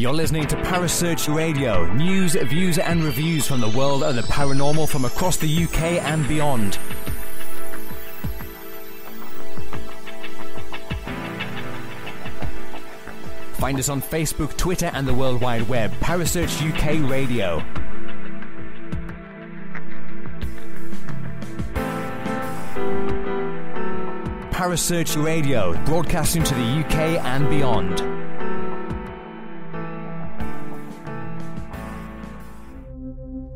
You're listening to Parasearch Radio, news, views and reviews from the world of the paranormal from across the UK and beyond. Find us on Facebook, Twitter and the World Wide Web. Parasearch UK Radio. Parasearch Radio, broadcasting to the UK and beyond.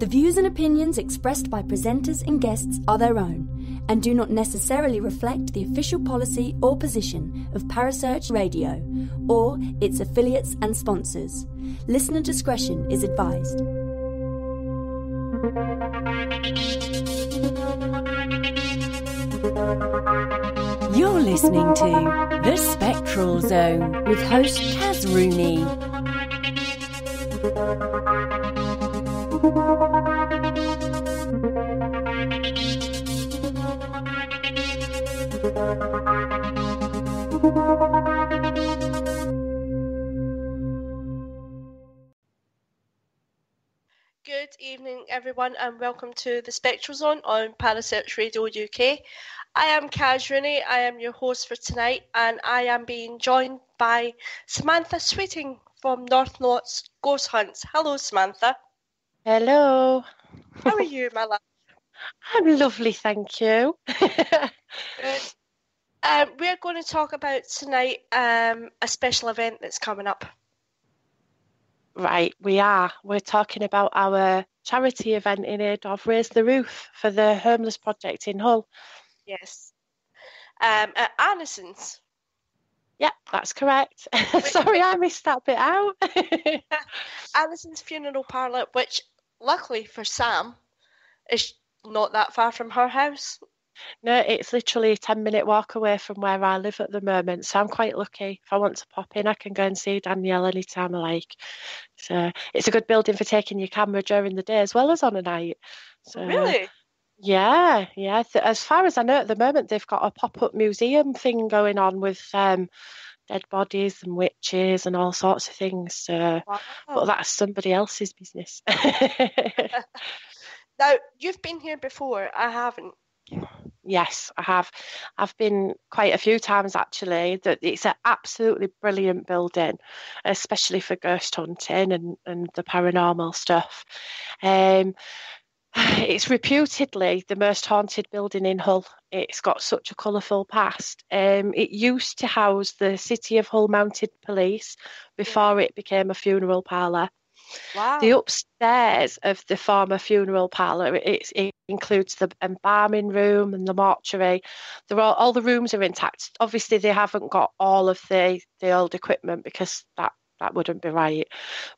The views and opinions expressed by presenters and guests are their own and do not necessarily reflect the official policy or position of Parasearch Radio or its affiliates and sponsors. Listener discretion is advised. You're listening to The Spectral Zone with host Kaz Rooney. Good evening, everyone, and welcome to the Spectral Zone on Parasearch Radio UK. I am Kaz Rooney, I am your host for tonight, and I am being joined by Samantha Sweeting from North Notts Ghost Hunts. Hello, Samantha. Hello. How are you, my love? I'm lovely, thank you. Good. We're going to talk about tonight a special event that's coming up. Right, we are. We're talking about our charity event in aid of Raise the Roof for the Homeless Project in Hull. Yes. At Annisons. Yeah, that's correct. Sorry, I missed that bit out. Annisons Funeral Parlour, which, luckily for Sam, is not that far from her house. No, it's literally a 10-minute walk away from where I live at the moment, so I'm quite lucky. If I want to pop in, I can go and see Danielle anytime I like. So it's a good building for taking your camera during the day as well as on a night. So, really? Yeah. As far as I know at the moment, they've got a pop-up museum thing going on with dead bodies and witches and all sorts of things. So, Wow. But that's somebody else's business. Now, you've been here before. I haven't. Yes, I have. I've been quite a few times actually. That it's an absolutely brilliant building, especially for ghost hunting and the paranormal stuff. It's reputedly the most haunted building in Hull. It's got such a colourful past. It used to house the City of Hull Mounted Police before it became a funeral parlour. Wow. The upstairs of the former funeral parlour, it includes the embalming room and the mortuary. All the rooms are intact. Obviously, they haven't got all of the old equipment because that wouldn't be right.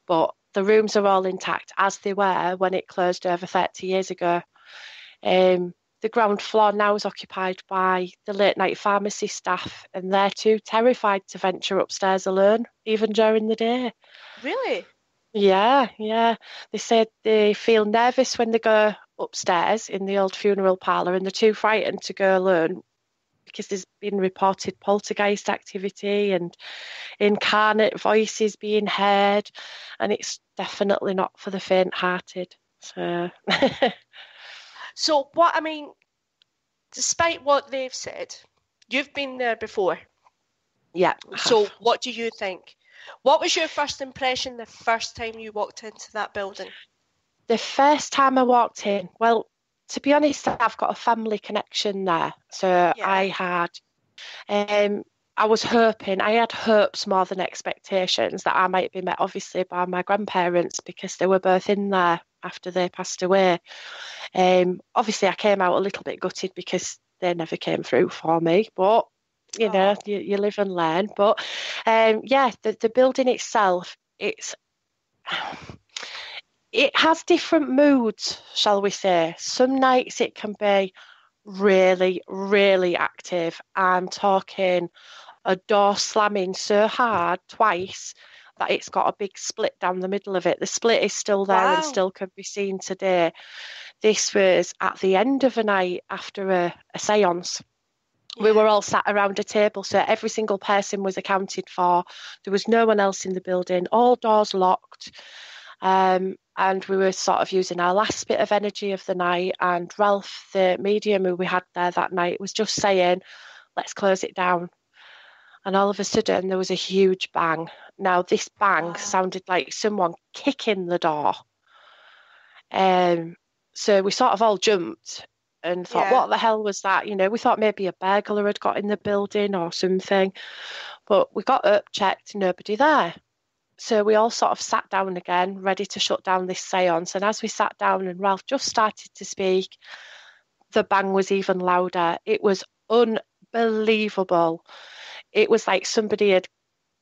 But the rooms are all intact as they were when it closed over 30 years ago. The ground floor now is occupied by the late night pharmacy staff, and they're too terrified to venture upstairs alone, even during the day. Really? Yeah. They said they feel nervous when they go upstairs in the old funeral parlour, and they're too frightened to go alone because there's been reported poltergeist activity and incarnate voices being heard, and it's definitely not for the faint-hearted. So, despite what they've said, you've been there before. Yeah. So, what do you think? What was your first impression the first time you walked into that building? The first time I walked in, well, to be honest, I've got a family connection there. So yeah. I was hoping, I had hopes more than expectations that I might be met, obviously, by my grandparents because they were both in there after they passed away. Obviously, I came out a little bit gutted because they never came through for me, but you know, you live and learn. But the building itself, it has different moods, shall we say. Some nights it can be really, really active. I'm talking a door slamming so hard twice that it's got a big split down the middle of it. The split is still there and still can be seen today. This was at the end of a night after a séance. We were all sat around a table, so every single person was accounted for. There was no one else in the building, all doors locked. And we were sort of using our last bit of energy of the night. And Ralph, the medium who we had there that night, was just saying, let's close it down. And all of a sudden, there was a huge bang. Now, this bang sounded like someone kicking the door. So we sort of all jumped and thought, what the hell was that? You know, we thought maybe a burglar had got in the building or something. But we got up, checked, nobody there. So we all sort of sat down again, ready to shut down this seance. And as we sat down and Ralph just started to speak, the bang was even louder. It was unbelievable. It was like somebody had,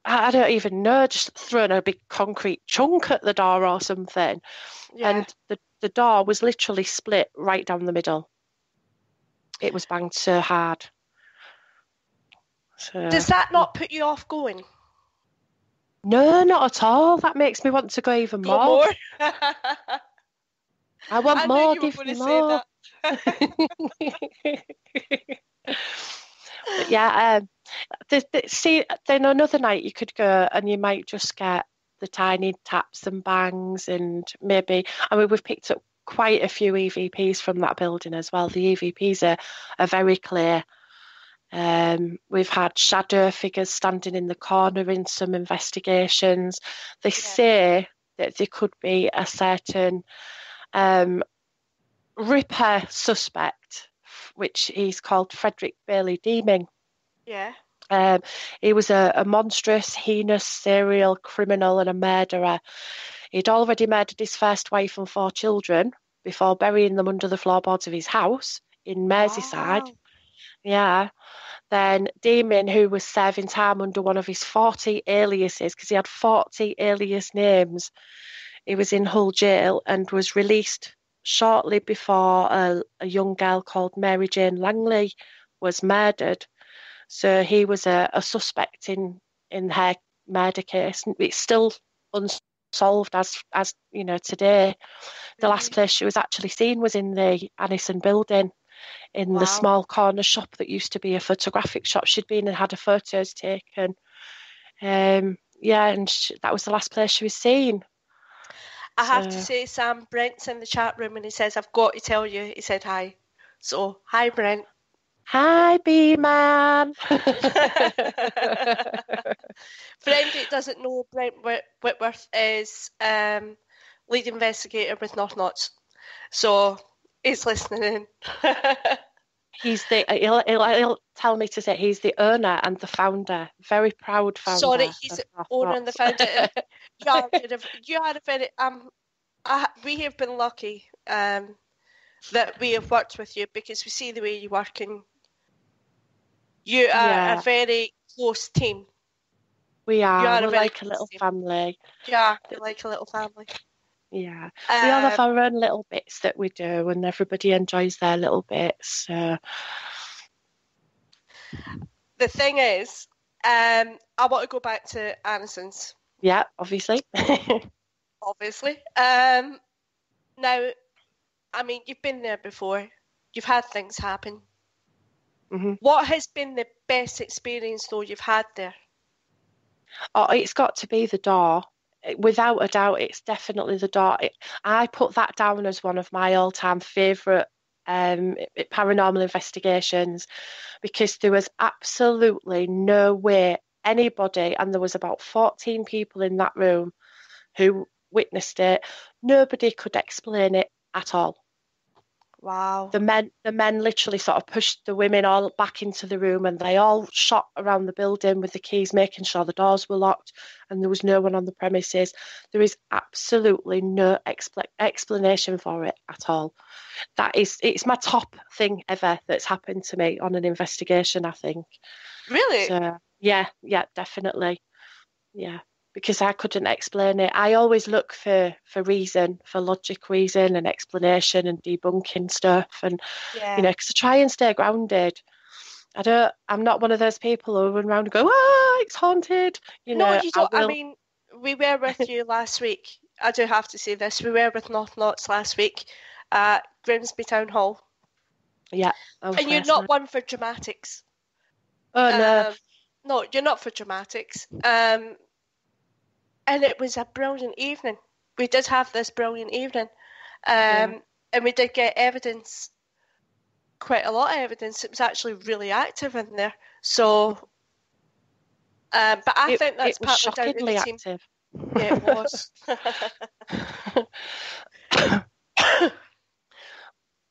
I don't even know, just thrown a big concrete chunk at the door or something. Yeah. And the door was literally split right down the middle. It was banged so hard. So, does that not put you off going? No, not at all. That makes me want to go even more. I want more, give me more. But yeah, see, then another night you could go and you might just get the tiny taps and bangs, and maybe, I mean, we've picked up quite a few EVPs from that building as well. The EVPs are very clear. We've had shadow figures standing in the corner in some investigations. They say that there could be a certain Ripper suspect, which he's called Frederick Bailey Deeming. Yeah. He was a monstrous, heinous serial criminal and a murderer. He'd already murdered his first wife and 4 children before burying them under the floorboards of his house in Merseyside. Wow. Yeah. Then Deeming, who was serving time under one of his 40 aliases, because he had 40 alias names, he was in Hull jail and was released shortly before a young girl called Mary Jane Langley was murdered. So he was a suspect in her murder case. It's still unsolved as you know, today. The last place she was actually seen was in the Annison building, in the small corner shop that used to be a photographic shop. She'd been and had her photos taken. And that was the last place she was seen. I have to say, Sam, Brent's in the chat room and he says, I've got to tell you, he said hi. So, hi, Brent. Hi, B-Man. For anybody that doesn't know, Brent Whitworth is lead investigator with North Knots. So, he's listening in. He'll tell me to say he's the owner and the founder. Very proud founder. Sorry, he's the owner and the founder. You are a very we have been lucky that we have worked with you, because we see the way you work and you are a very close team. We are. We're like a little family. Yeah, we're like a little family. Yeah, we all have our own little bits that we do, and everybody enjoys their little bits. So. The thing is, I want to go back to Annisons. Yeah, obviously. Obviously. Now, I mean, you've been there before. You've had things happen. Mm-hmm. What has been the best experience, though, you've had there? Oh, it's got to be the door. Without a doubt, it's definitely the door. I put that down as one of my all-time favourite paranormal investigations, because there was absolutely no way anybody, and there was about 14 people in that room who witnessed it, nobody could explain it at all. Wow. The men literally sort of pushed the women all back into the room, and they all shot around the building with the keys, making sure the doors were locked and there was no one on the premises. There is absolutely no explanation for it at all. It's my top thing ever that's happened to me on an investigation, I think. Really? So, yeah, definitely. Yeah. Because I couldn't explain it. I always look for reason, for logic reason and explanation and debunking stuff. And, because I try and stay grounded. I'm not one of those people who run around and go, it's haunted. You don't. I mean, we were with you last week. I do have to say this. We were with North Knots last week at Grimsby Town Hall. Yeah. And you're not one for dramatics. Oh, no. No, you're not for dramatics. And it was a brilliant evening. We did have this brilliant evening. And we did get evidence, quite a lot of evidence. It was actually really active in there. So, but I think that's partly down to the team. Active. Yeah, it was.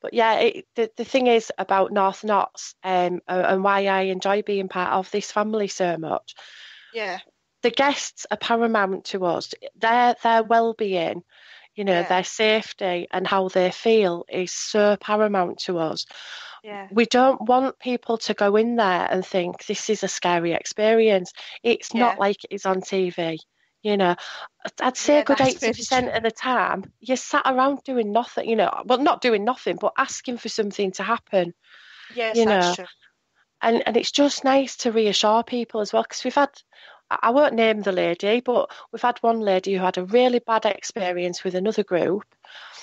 But yeah, the thing is about North Notts and why I enjoy being part of this family so much. Yeah. The guests are paramount to us. Their well-being, their safety and how they feel is so paramount to us. Yeah. We don't want people to go in there and think this is a scary experience. It's not like it is on TV. I'd say a good 80% of the time you're sat around doing nothing, well, not doing nothing, but asking for something to happen. Yes, that's true. And it's just nice to reassure people as well, because we've had, I won't name the lady, but we've had one lady who had a really bad experience with another group.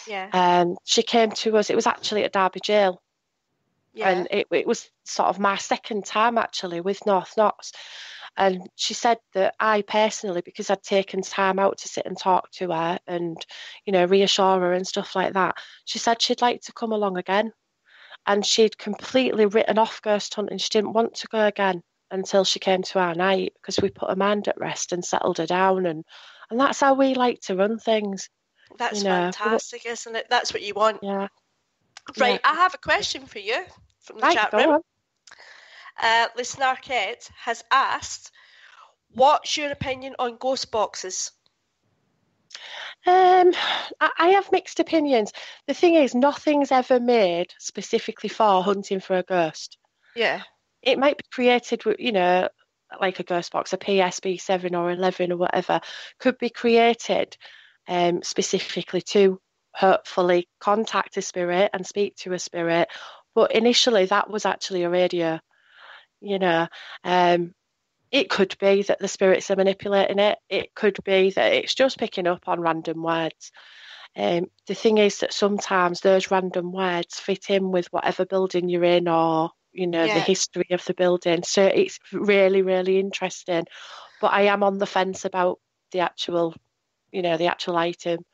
Yeah. And she came to us, it was actually at Derby Jail. Yeah. And it was sort of my second time actually with North Notts. And she said that I personally, because I'd taken time out to sit and talk to her and, reassure her and stuff like that, she said she'd like to come along again. And she'd completely written off ghost hunting. She didn't want to go again until she came to our night, because we put her mind at rest and settled her down. And that's how we like to run things. That's fantastic, isn't it? That's what you want. Yeah. Right, I have a question for you from the chat room. Listener Arquette has asked, what's your opinion on ghost boxes? I have mixed opinions. The thing is, nothing's ever made specifically for hunting for a ghost. Yeah. It might be created with, like a ghost box, a PSB 7 or 11 or whatever, could be created specifically to hopefully contact a spirit and speak to a spirit. But initially that was actually a radio. It could be that the spirits are manipulating it. It could be that it's just picking up on random words. The thing is that sometimes those random words fit in with whatever building you're in, or, the history of the building. So it's really, really interesting. But I am on the fence about the actual item.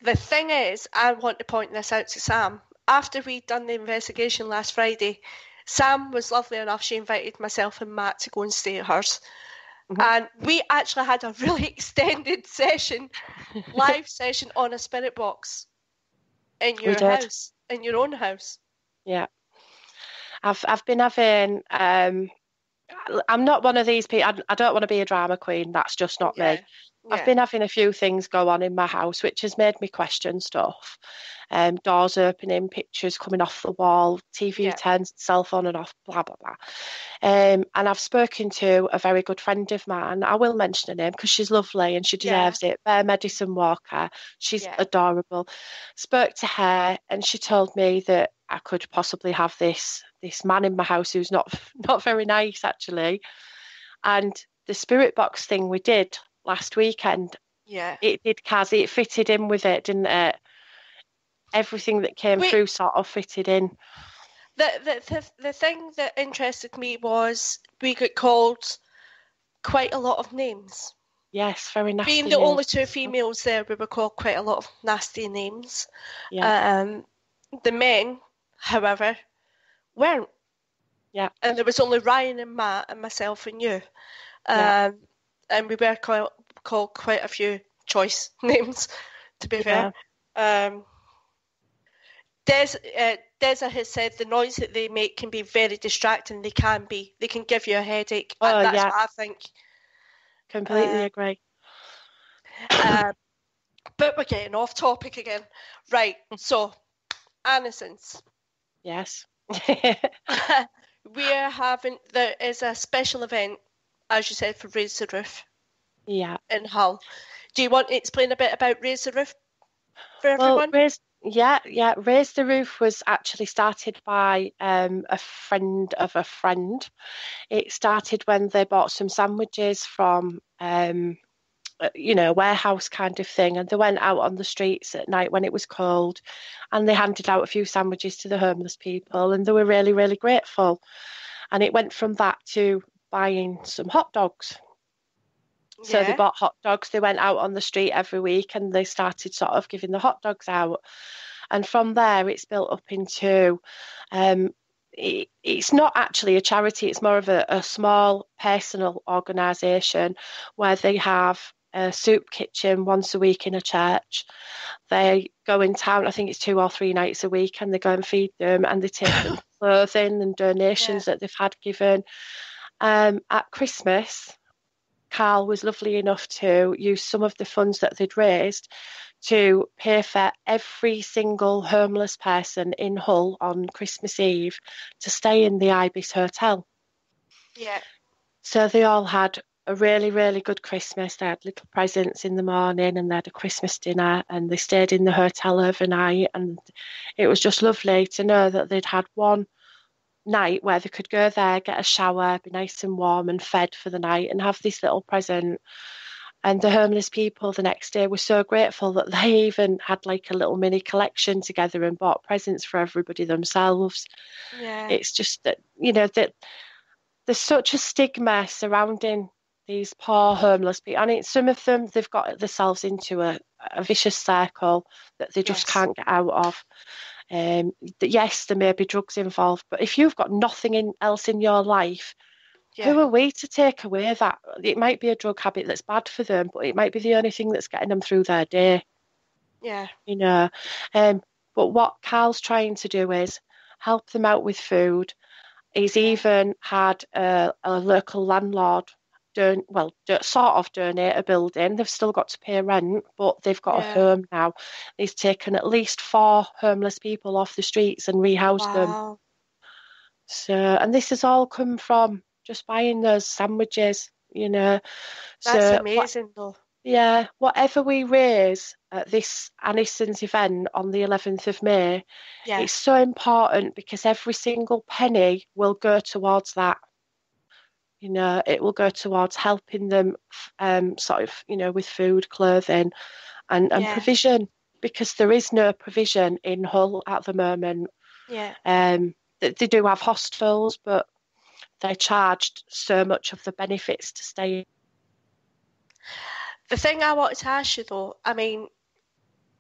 The thing is, I want to point this out to Sam. After we'd done the investigation last Friday, Sam was lovely enough. She invited myself and Matt to go and stay at hers. Mm-hmm. And we actually had a really extended session, live session on a spirit box in your house, in your own house. Yeah. I've been having, I'm not one of these people, I don't want to be a drama queen. That's just not me. Yeah. I've been having a few things go on in my house, which has made me question stuff. Doors opening, pictures coming off the wall, TV turns itself on and off, blah, blah, blah. And I've spoken to a very good friend of mine. I will mention her name because she's lovely and she deserves it. Bear Medicine Walker. She's adorable. Spoke to her and she told me that I could possibly have this man in my house who's not very nice, actually. And the spirit box thing we did last weekend, it did, Kaz, it fitted in with it, didn't it? Everything that came through sort of fitted in. The thing that interested me was we got called quite a lot of names. Yes, very nasty. Being the only two females there, we were called quite a lot of nasty names. Yeah. The men, however, weren't. Yeah. And there was only Ryan and Matt and myself and you. And we were called quite a few choice names, to be fair. Deza has said the noise that they make can be very distracting. They can give you a headache. And that's what I think. Completely agree. But we're getting off topic again. Right, so, Annisons. Yes. There is a special event, as you said, for Raise the Roof. Yeah. In Hull. Do you want to explain a bit about Raise the Roof for everyone? Raise the Roof was actually started by a friend of a friend. It started when they bought some sandwiches from a warehouse kind of thing, and they went out on the streets at night when it was cold and they handed out a few sandwiches to the homeless people, and they were really, really grateful. And it went from that to buying some hot dogs. So they Yeah. bought hot dogs. They went out on the street every week and they started sort of giving the hot dogs out. And from there, it's built up into, it's not actually a charity. It's more of a small personal organisation where they have a soup kitchen once a week in a church. They go in town, I think it's 2 or 3 nights a week, and they go and feed them, and they take them clothing and donations that they've had given. At Christmas, Carl was lovely enough to use some of the funds that they'd raised to pay for every single homeless person in Hull on Christmas Eve to stay in the Ibis Hotel. Yeah. So they all had a really, really good Christmas. They had little presents in the morning and they had a Christmas dinner and they stayed in the hotel overnight. And it was just lovely to know that they'd had one night where they could go there, get a shower, be nice and warm and fed for the night and have this little present. And the homeless people the next day were so grateful that they even had like a little mini collection together and bought presents for everybody themselves. Yeah. It's just that, that there's such a stigma surrounding these poor homeless people. And some of them, they've got themselves into a vicious circle that they just can't get out of. Yes, there may be drugs involved, but if you've got nothing else in your life, who are we to take away that? It might be a drug habit that's bad for them, but it might be the only thing that's getting them through their day. Yeah. But what Carl's trying to do is help them out with food. He's even had a local landlord sort of donate a building. They've still got to pay rent, but they've got a home now. He's taken at least 4 homeless people off the streets and rehoused them. So, and this has all come from just buying those sandwiches, That's amazing, though. Yeah, whatever we raise at this Annisons event on the 11th of May, it's so important because every single penny will go towards that. It will go towards helping them with food, clothing and provision, because there is no provision in Hull at the moment. Yeah. They do have hostels, but they're charged so much of the benefits to stay. The thing I wanted to ask you, though, I mean,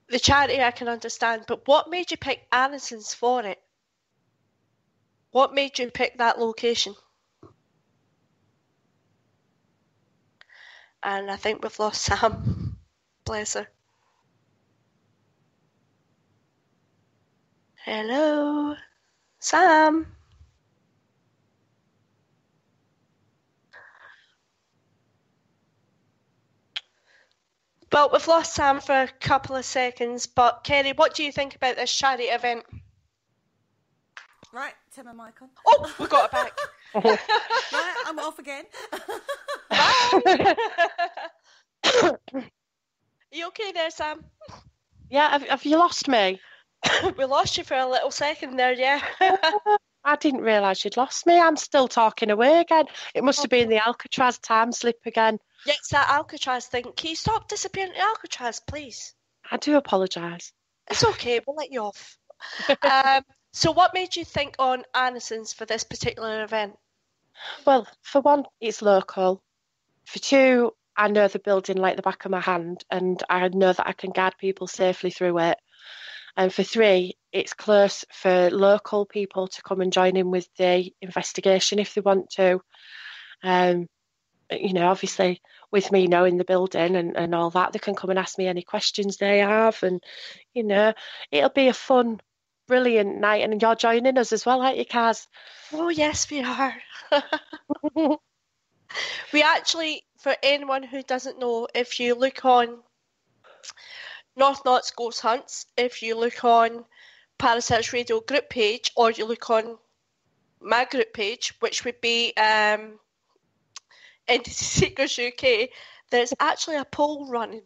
the charity I can understand, but what made you pick Annisons for it? What made you pick that location? And I think we've lost Sam. Bless her. Hello, Sam. Well, we've lost Sam for a couple of seconds, but Kerry, what do you think about this charity event? Right, turn my mic on. Oh, we got it back. Right, I'm off again. Bye. Are you okay there, Sam? Yeah, have you lost me? We lost you for a little second there, yeah. I didn't realise you'd lost me. I'm still talking away again. It must have been the Alcatraz time slip again. Yeah, it's that Alcatraz thing. Can you stop disappearing to Alcatraz, please? I do apologise. It's okay, we'll let you off. So what made you think on Annisons for this particular event? Well, for one, it's local. For two, I know the building like the back of my hand and I know that I can guide people safely through it. And for three, it's close for local people to come and join in with the investigation if they want to. Obviously, with me knowing the building and all that, they can come and ask me any questions they have. And, it'll be a fun, brilliant night. And you're joining us as well, aren't you, Kaz? Oh, yes, we are. We actually, for anyone who doesn't know, if you look on North Knots Ghost Hunts, if you look on Parasearch Radio group page, or you look on my group page, which would be Entity Seekers UK, there's actually a poll running.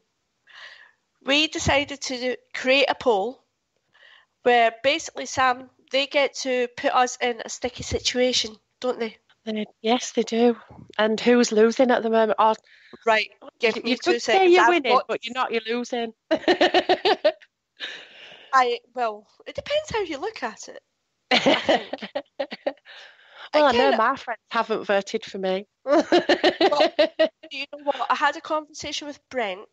We decided to create a poll where basically, Sam, they get to put us in a sticky situation, don't they? Yes, they do. And who's losing at the moment? Right, give me you 2 could say seconds. you're winning, but you're not. You're losing. Well, it depends how you look at it, I think. Well, I know Again, my friends haven't voted for me. well, do you know what? I had a conversation with Brent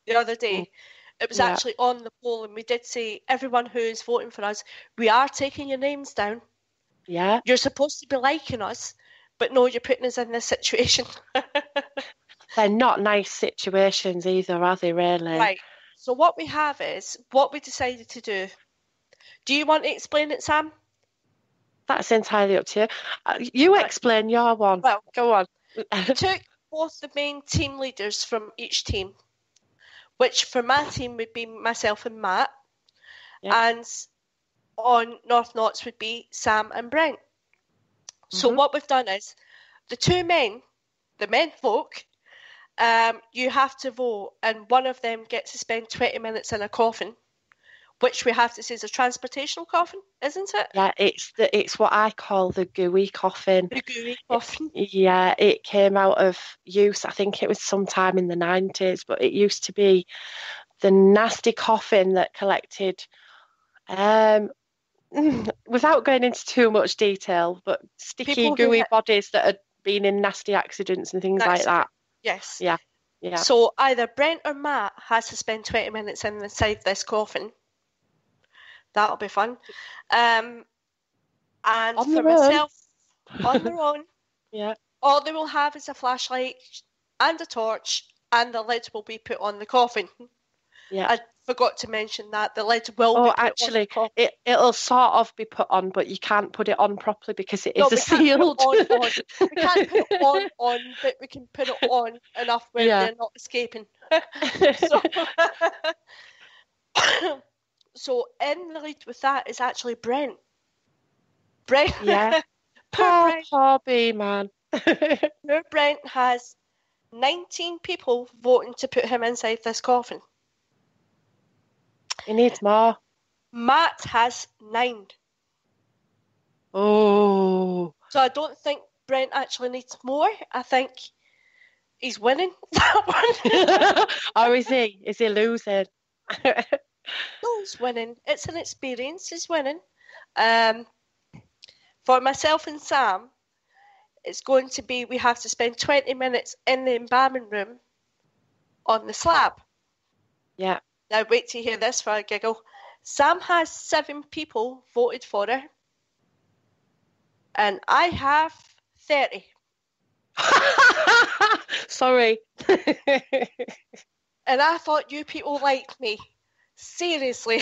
the other day. It was Yeah. actually on the poll, and we did say, everyone who is voting for us, we are taking your names down. Yeah. You're supposed to be liking us, but no, you're putting us in this situation. They're not nice situations either, are they, really? Right. So what we have is, what we decided to do. Do you want to explain it, Sam? That's entirely up to you. You Right. explain your one. Well, Go on. we took both the main team leaders from each team, which for my team would be myself and Matt, and on North Knots would be Sam and Brent. So what we've done is, the two men, the men folk, you have to vote, and one of them gets to spend 20 minutes in a coffin, which we have to say is a transportational coffin, isn't it? Yeah, it's what I call the gooey coffin. The gooey coffin. Yeah, it came out of use, I think it was sometime in the 90s, but it used to be the nasty coffin that collected, without going into too much detail, but sticky, People gooey bodies that had been in nasty accidents and things like that. Yes. Yeah. So either Brent or Matt has to spend 20 minutes inside this coffin. That'll be fun. And On for their own. myself, on their own, Yeah. all they will have is a flashlight and a torch, and the lid will be put on the coffin. Yeah. I forgot to mention that the lid will be put actually, on the coffin. it'll sort of be put on, but you can't put it on properly because it is we sealed. Can't put on. We can't put it on, but we can put it on enough where they're not escaping. So in the lead with that is actually Brent. Brent. Yeah. Poor B man. Poor Brent has 19 people voting to put him inside this coffin. He needs more. Matt has 9. Oh. So I don't think Brent actually needs more. I think he's winning that one. Or is he? Is he losing? No, he's winning. It's an experience. He's winning. For myself and Sam, it's going to be, we have to spend 20 minutes in the embalming room on the slab. Yeah. Now wait to hear this for a giggle. Sam has 7 people voted for her, and I have 30. Sorry. And I thought you people liked me. Seriously.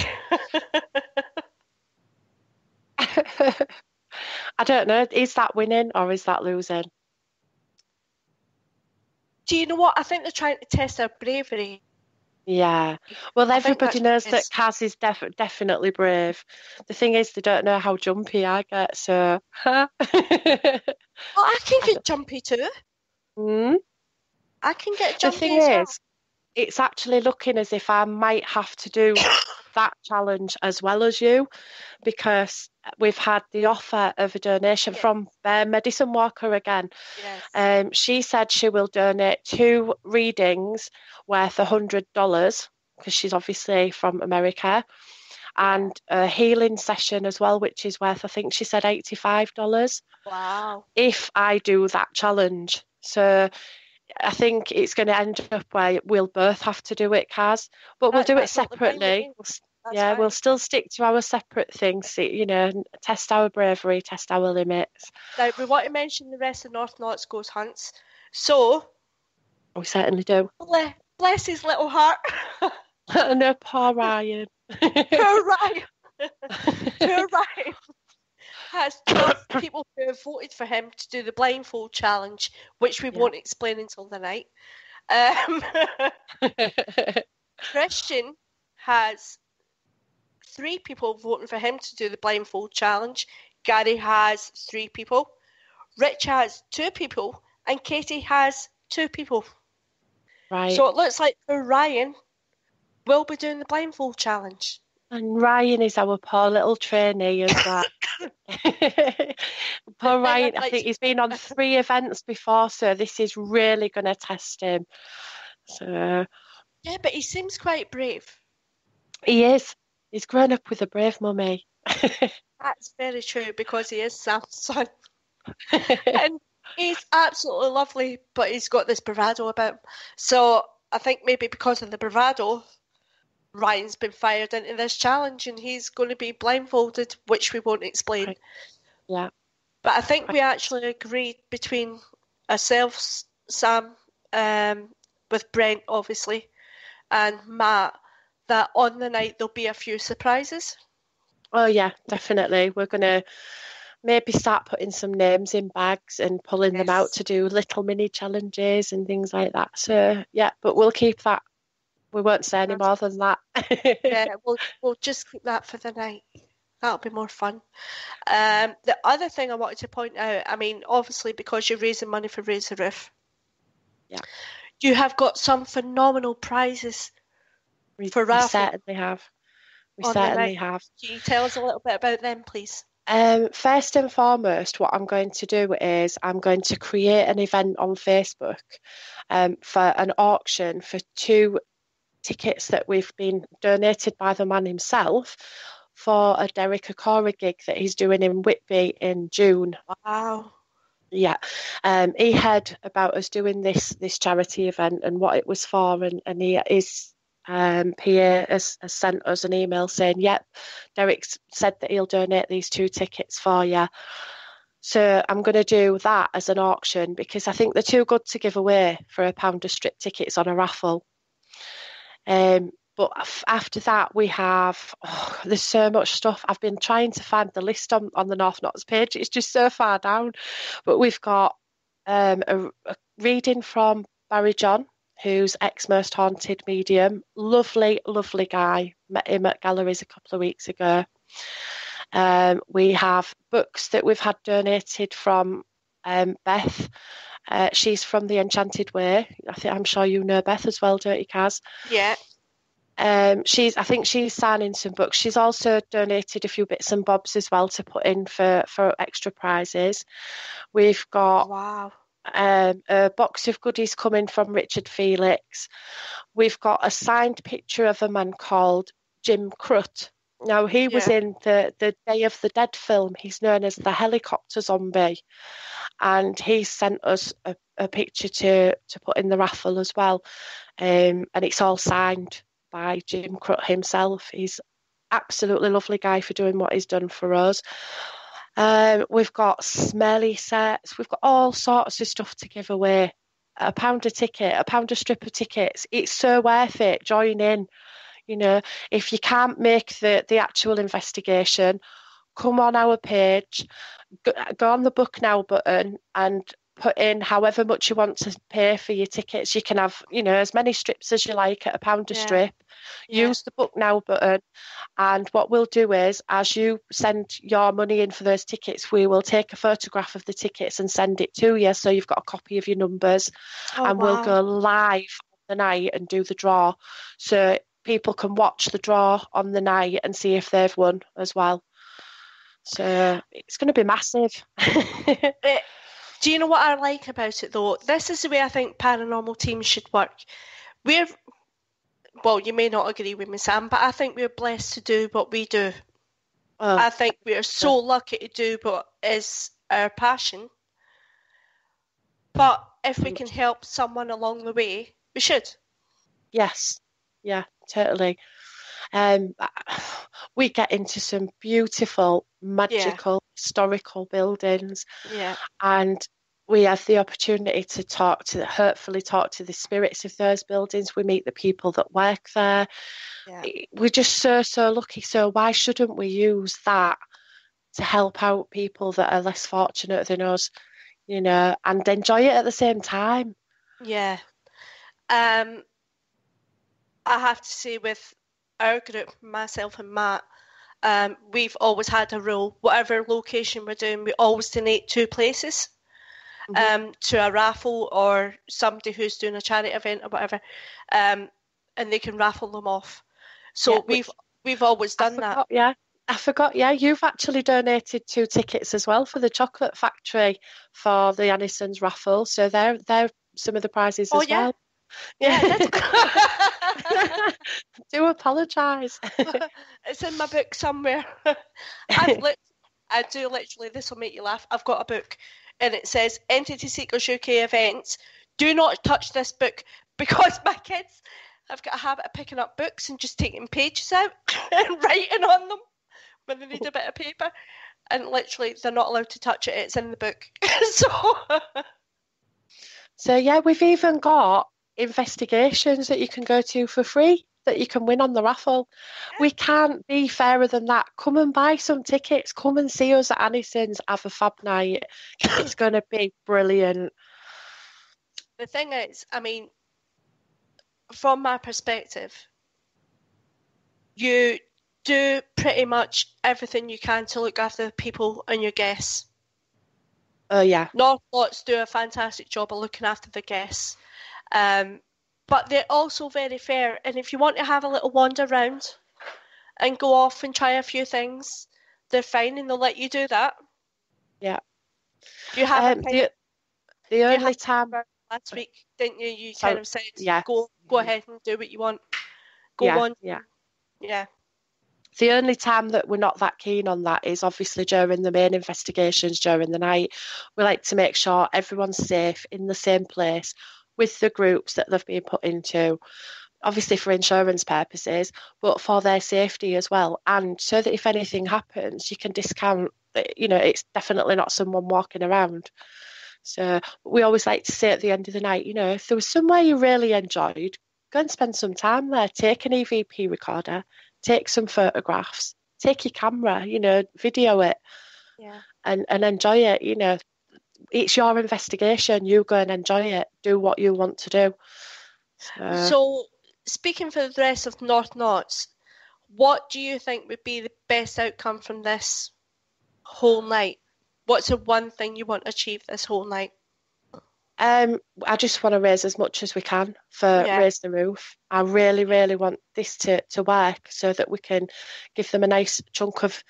I don't know. Is that winning or is that losing? Do you know what? I think they're trying to test our bravery. Yeah. Well, everybody knows that is. Kaz is definitely brave. The thing is, they don't know how jumpy I get, so... Well, I can get jumpy too. Mm? I can get jumpy The thing as well. is, it's actually looking as if I might have to do that challenge as well as you, because we've had the offer of a donation from Medicine Walker again. Yes. She said she will donate 2 readings worth $100 because she's obviously from America, and a healing session as well, which is worth, I think she said, $85. Wow. If I do that challenge. So I think it's going to end up where we'll both have to do it, Kaz, but we'll do it separately. We'll still stick to our separate things, test our bravery, test our limits. Now, we want to mention the rest of North Knots Ghost Hunts. So, we certainly do. Bless his little heart. No, poor Ryan. Poor Ryan. Poor Ryan has 12 people who have voted for him to do the blindfold challenge, which we won't explain until the night. Christian has 3 people voting for him to do the blindfold challenge. Gary has 3 people. Rich has 2 people. And Katie has 2 people. Right. So it looks like for Ryan, we'll be doing the blindfold challenge. And Ryan is our poor little trainee as well. Poor Ryan, I think he's been on 3 events before, so this is really going to test him. So yeah, but he seems quite brave. He is. He's grown up with a brave mummy. That's very true, because he is Sam's son. And he's absolutely lovely, but he's got this bravado about him. So I think maybe because of the bravado, Ryan's been fired into this challenge and he's going to be blindfolded, which we won't explain. Right. Yeah. But I think we actually agreed between ourselves, Sam, with Brent, obviously, and Matt, that on the night there'll be a few surprises. Oh, yeah, definitely. We're going to maybe start putting some names in bags and pulling them out to do little mini challenges and things like that. So, yeah, but we'll keep that. We won't say any more than that. Yeah, we'll just keep that for the night. That'll be more fun. The other thing I wanted to point out, I mean, obviously because you're raising money for Raise the Roof, yeah, you have got some phenomenal prizes for raffle. We certainly have. We certainly have. Can you tell us a little bit about them, please? First and foremost, what I'm going to do is I'm going to create an event on Facebook for an auction for 2 tickets that we've been donated by the man himself for a Derek Akora gig that he's doing in Whitby in June. Wow. Yeah. He heard about us doing this charity event and what it was for, and his PA has sent us an email saying, yep, Derek's said that he'll donate these 2 tickets for you. So I'm going to do that as an auction because I think they're too good to give away for £1 a strip tickets on a raffle. But after that, we have, there's so much stuff. I've been trying to find the list on the North Knots page. It's just so far down. But we've got a reading from Barry John, who's ex-Most Haunted medium. Lovely, lovely guy. Met him at galleries a couple of weeks ago. We have books that we've had donated from Beth. She's from the Enchanted Way. I'm sure you know Beth as well, don't you, Kaz? Yeah. I think she's signing some books. She's also donated a few bits and bobs as well to put in for extra prizes. We've got a box of goodies coming from Richard Felix. We've got a signed picture of a man called Jim Crut. Now, he was in the Day of the Dead film. He's known as the helicopter zombie. And he sent us a picture to put in the raffle as well. And it's all signed by Jim Crut himself. He's absolutely lovely guy for doing what he's done for us. We've got smelly sets. We've got all sorts of stuff to give away. £1 a ticket, £1 a strip of tickets. It's so worth it. Join in. You know, if you can't make the actual investigation, come on our page, go on the book now button and put in however much you want to pay for your tickets. You can have, as many strips as you like at £1 a strip. Use the book now button. And what we'll do is, as you send your money in for those tickets, we will take a photograph of the tickets and send it to you. So you've got a copy of your numbers. We'll go live on the night and do the draw. So people can watch the draw on the night and see if they've won as well. So it's going to be massive. Do you know what I like about it, though? This is the way I think paranormal teams should work. Well, you may not agree with me, Sam, but I think we're blessed to do what we do. I think we are so lucky to do what is our passion. But if we can help someone along the way, we should. Yes. Yeah, totally. We get into some beautiful, magical, historical buildings. Yeah. And we have the opportunity to hopefully talk to the spirits of those buildings. We meet the people that work there. Yeah. We're just so lucky. So why shouldn't we use that to help out people that are less fortunate than us, and enjoy it at the same time? Yeah. I have to say with our group, myself and Matt, we've always had a rule. Whatever location we're doing, we always donate 2 places. To a raffle or somebody who's doing a charity event or whatever, and they can raffle them off. So we've always done that. Yeah, I forgot. Yeah, you've actually donated 2 tickets as well for the Chocolate Factory for the Annisons raffle. So they're some of the prizes as well. Yeah. Do apologise. It's in my book somewhere. I do literally, this will make you laugh. I've got a book and it says Entity Seekers UK events. Do not touch this book because my kids have got a habit of picking up books and just taking pages out and writing on them when they need a bit of paper. And literally, they're not allowed to touch it. It's in the book. So, yeah, we've even got investigations that you can go to for free that you can win on the raffle. Yeah. We can't be fairer than that. Come and buy some tickets. Come and see us at Annisons. Have a fab night. It's going to be brilliant. The thing is, I mean, from my perspective, you do pretty much everything you can to look after the people and your guests. Oh, yeah. North Lots do a fantastic job of looking after the guests. But they're also very fair. And if you want to have a little wander around and go off and try a few things, they're fine and they'll let you do that. Yeah. You have the only time last week, didn't you? You kind of said, yeah. Go ahead and do what you want. Go on. Yeah. The only time that we're not that keen on that is obviously during the main investigations during the night. We like to make sure everyone's safe in the same place with the groups that they've been put into, obviously for insurance purposes, but for their safety as well. And so that if anything happens, you can discount, it's definitely not someone walking around. So we always like to say at the end of the night, if there was somewhere you really enjoyed, go and spend some time there. Take an EVP recorder, take some photographs, take your camera, video it, and enjoy it. It's your investigation. You go and enjoy it. Do what you want to do. So speaking for the rest of North Knots, what do you think would be the best outcome from this whole night? What's the one thing you want to achieve this whole night? I just want to raise as much as we can for Raise the Roof. I really, really want this to work so that we can give them a nice chunk of,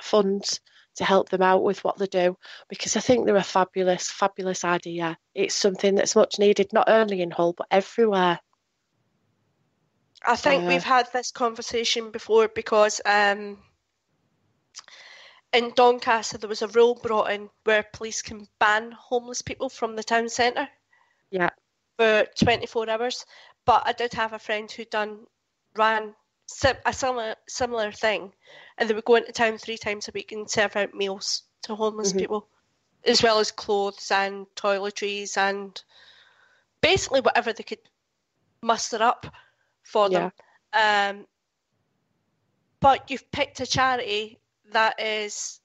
funds to help them out with what they do, because I think they're a fabulous, fabulous idea. It's something that's much needed, not only in Hull, but everywhere. I think we've had this conversation before because in Doncaster there was a rule brought in where police can ban homeless people from the town centre for 24 hours. But I did have a friend who ran a similar thing, and they would go into town 3 times a week and serve out meals to homeless people, as well as clothes and toiletries and basically whatever they could muster up for them. But you've picked a charity that is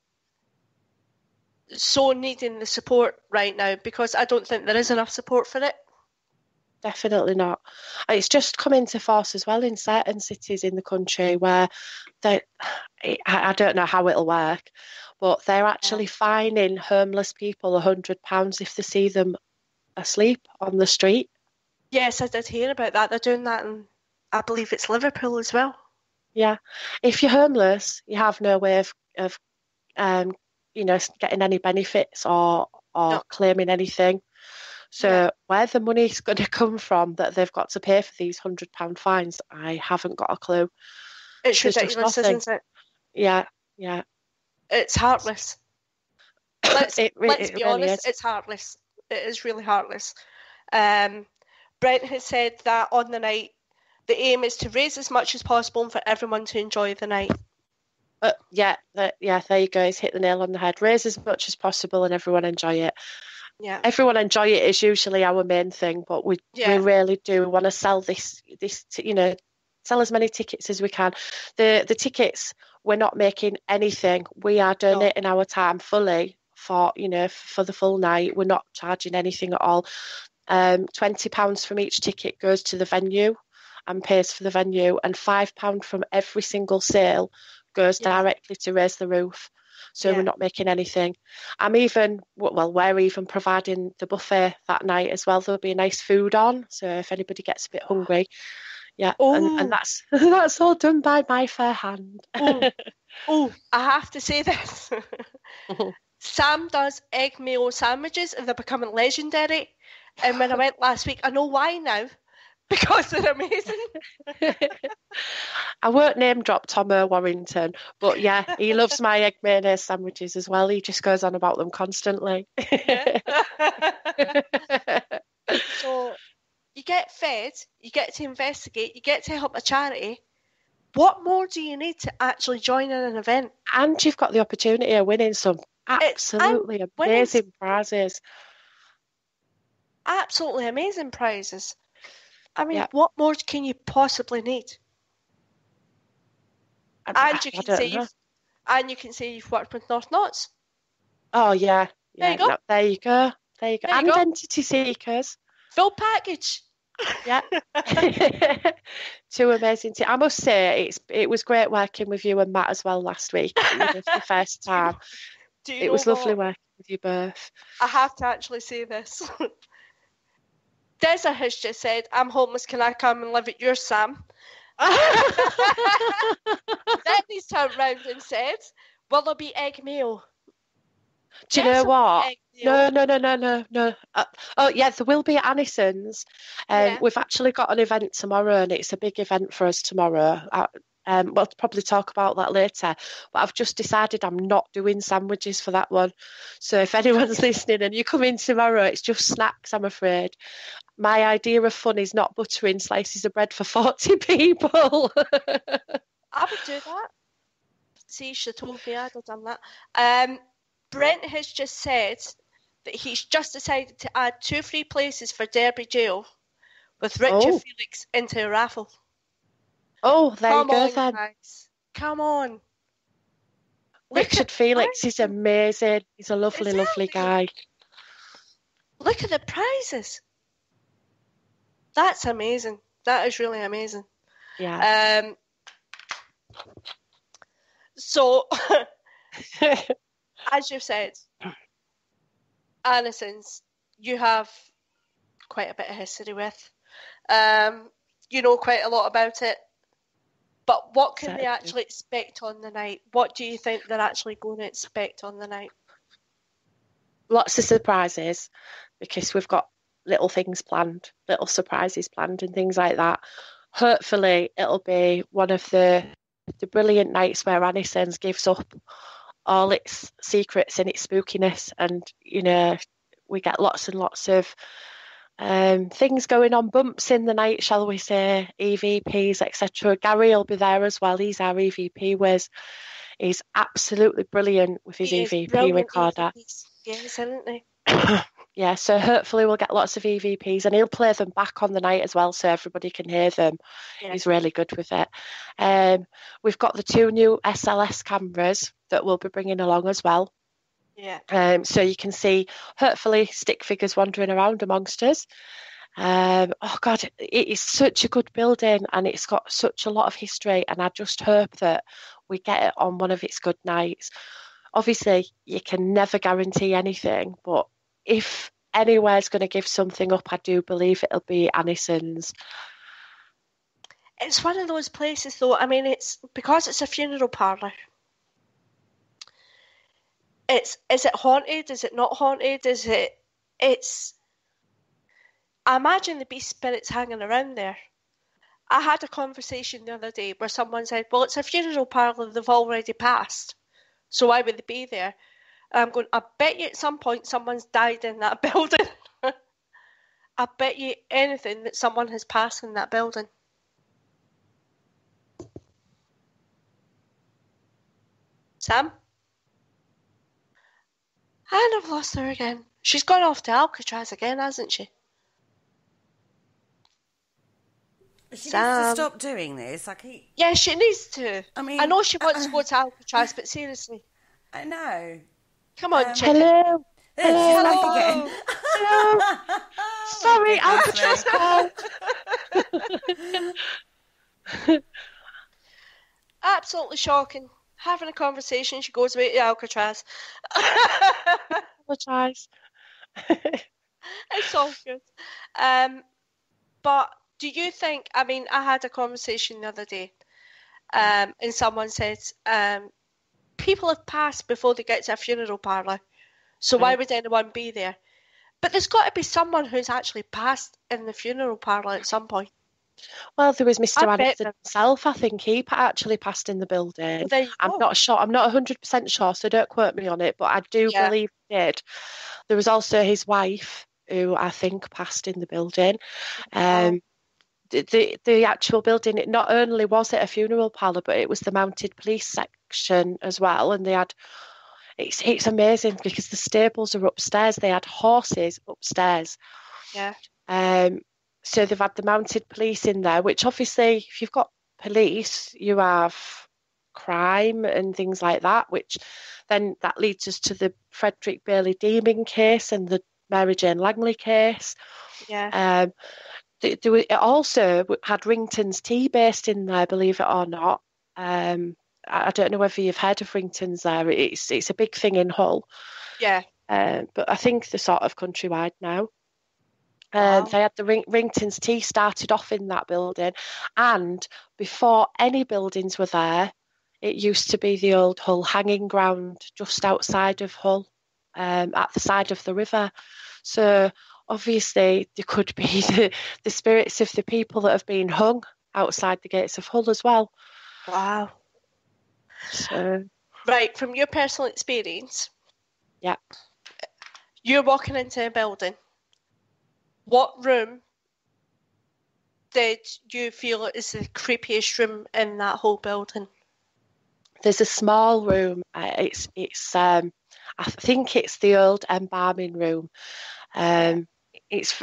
so needing the support right now, because I don't think there is enough support for it. Definitely not. It's just come into force as well in certain cities in the country where I don't know how it'll work, but they're actually fining homeless people £100 if they see them asleep on the street. Yes, I did hear about that. They're doing that in, I believe it's Liverpool as well. Yeah. If you're homeless, you have no way of getting any benefits or claiming anything. So where the money's going to come from that they've got to pay for these £100 fines, I haven't got a clue. It's ridiculous, isn't it? Yeah. It's heartless. Let's be really honest, is. It's heartless. It is really heartless. Brent has said that on the night, the aim is to raise as much as possible and for everyone to enjoy the night. There you go. He's hit the nail on the head. Raise as much as possible and everyone enjoy it. Yeah. Everyone enjoy it is usually our main thing, but we really do want to sell this, sell as many tickets as we can. The tickets, we're not making anything. We are donating our time fully for the full night. We're not charging anything at all. £20 from each ticket goes to the venue and pays for the venue, and £5 from every single sale goes directly to Raise the Roof. So we're not making anything. We're even providing the buffet that night as well. There'll be a nice food on, so if anybody gets a bit hungry, and that's that's all done by my fair hand. I have to say this. Sam does egg mayo sandwiches and they're becoming legendary. And when I went last week, I know why now, because they're amazing. I won't name drop Tom Warrington, but yeah, he loves my egg mayonnaise sandwiches as well. He just goes on about them constantly. Yeah. So you get fed, you get to investigate, you get to help a charity. What more do you need to actually join in an event? And you've got the opportunity of winning some absolutely amazing prizes. Absolutely amazing prizes. I mean, what more can you possibly need? And you can say you've worked with North Knots. Oh yeah. There you go. No, there you go. And Identity Seekers. Full package. Yeah. Two amazing I must say it was great working with you and Matt as well last week. It was the first time. It was lovely working with you both. I have to actually say this. Deza has just said, I'm homeless, can I come and live at your Sam? Then he's turned round and said, will there be egg meal? Do you know what? No. Oh, yeah, there will be at Annisons. We've actually got an event tomorrow, and it's a big event for us tomorrow. We'll probably talk about that later. But I've just decided I'm not doing sandwiches for that one. So if anyone's listening and you come in tomorrow, it's just snacks, I'm afraid. My idea of fun is not buttering slices of bread for 40 people. I would do that. See, she told me I'd have done that. Brent has just said that he's just decided to add 2 free places for Derby Jail with Richard Felix into a raffle. Oh, there you go then. Guys. Come on. Richard Felix is amazing. He's a lovely, lovely guy. Look at the prizes. That's amazing. That is really amazing. Yeah. So, as you've said, Annisons, you have quite a bit of history with. You know quite a lot about it. But what can they actually expect on the night? What do you think they're actually going to expect on the night? Lots of surprises, because we've got little things planned, little surprises planned and things like that. Hopefully it'll be one of the brilliant nights where Annisons gives up all its secrets and its spookiness, and you know, we get lots and lots of things going on, bumps in the night, shall we say, EVPs, etc. Gary will be there as well. He's our EVP whiz. He's absolutely brilliant with his EVP recorder. Yes, isn't he? Yeah, so hopefully we'll get lots of EVPs, and he'll play them back on the night as well so everybody can hear them. Yeah. He's really good with it. We've got the 2 new SLS cameras that we'll be bringing along as well. Yeah. So you can see, hopefully, stick figures wandering around amongst us. Oh God, it is such a good building, and it's got such a lot of history, and I just hope that we get it on one of its good nights. Obviously, you can never guarantee anything, but if anywhere's going to give something up, I do believe it'll be Annisons. It's one of those places, though. I mean, it's because it's a funeral parlour. Is it haunted? Is it not haunted? I imagine there'd be spirits hanging around there. I had a conversation the other day where someone said, well, it's a funeral parlour, they've already passed, so why would they be there? And I'm going, I bet you at some point someone's died in that building. I bet you anything that someone has passed in that building. Sam? And I've lost her again. She's gone off to Alcatraz again, hasn't she? She needs to stop doing this. Yeah, she needs to. I know she wants to go to Alcatraz, but seriously. I know. Come on, chicken. Hello. Hello. Hello. Sorry, Alcatraz. Absolutely shocking. Having a conversation, she goes away to Alcatraz. Apologise. It's all good. But do you think, I mean, I had a conversation the other day, and someone said, people have passed before they get to a funeral parlour, so why would anyone be there? But there's got to be someone who's actually passed in the funeral parlour at some point. Well, there was Mr. I bet Annison himself. I think he actually passed in the building. Well, there you I'm go. not sure. I'm not 100% sure, so don't quote me on it. But I do Yeah. believe he did. There was also his wife, who I think passed in the building. Wow. The actual building, it not only was it a funeral parlour, but it was the mounted police section as well. And they had, it's amazing because the stables are upstairs. They had horses upstairs. Yeah. So they've had the mounted police in there, which obviously, if you've got police, you have crime and things like that, which then that leads us to the Frederick Bailey Deeming case and the Mary Jane Langley case. Yeah. It also had Rington's tea based in there, believe it or not. I don't know whether you've heard of Rington's there. It's a big thing in Hull. Yeah. But I think they're sort of countrywide now. Wow. They had the Rington's tea started off in that building, and before any buildings were there, it used to be the old Hull hanging ground just outside of Hull, at the side of the river. So obviously there could be the spirits of the people that have been hung outside the gates of Hull as well. Wow. So Right, from your personal experience, yeah, you're walking into a building. What room did you feel is the creepiest room in that whole building? there's a small room. It's I think it's the old embalming room. It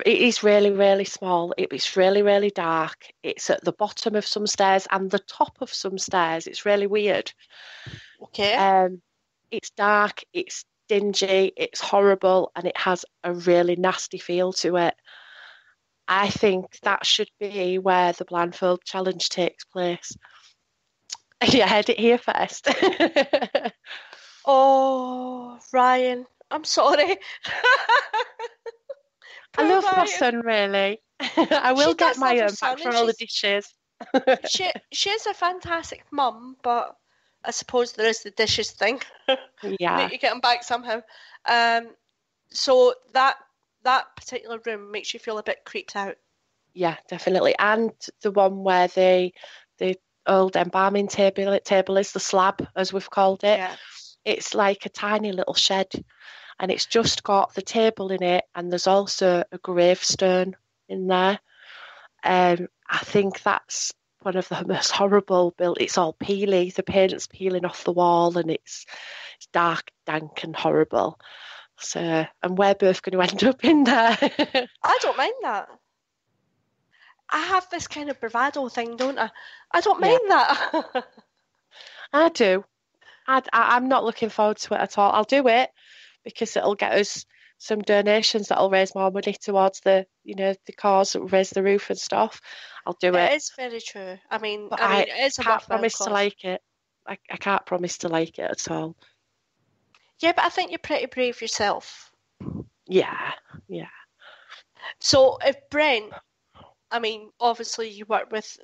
is really, really small. It's really, really dark. It's at the bottom of some stairs and the top of some stairs. It's really weird. Okay. It's dark, it's dingy, it's horrible, and it has a really nasty feel to it. I think that should be where the blindfold challenge takes place. You heard it here first. Oh, Ryan, I'm sorry. I love my Ryan. son, really. I will She get does my love her own son, back for and all the dishes. She's a fantastic mum, but I suppose there is the dishes thing. Yeah. Need to get them back somehow. So that particular room makes you feel a bit creeped out. Yeah, definitely. And the one where the old embalming table is, the slab, as we've called it. Yeah. It's like a tiny little shed, and it's just got the table in it, and there's also a gravestone in there. I think that's one of the most horrible built. It's all peely, the paint's peeling off the wall, and it's dark, dank, and horrible. So, and we're both going to end up in there. I don't mind that. I have this kind of bravado thing, don't I? I don't mind that. I do. I'm not looking forward to it at all. I'll do it because it'll get us some donations that'll raise more money towards the cause that will raise the roof and stuff. I'll do it. It is very true. I mean, But it is a can't worthwhile promise cause. to like it. I can't promise to like it at all. Yeah, but I think you're pretty brave yourself. Yeah. So if Brent, I mean, obviously you work with,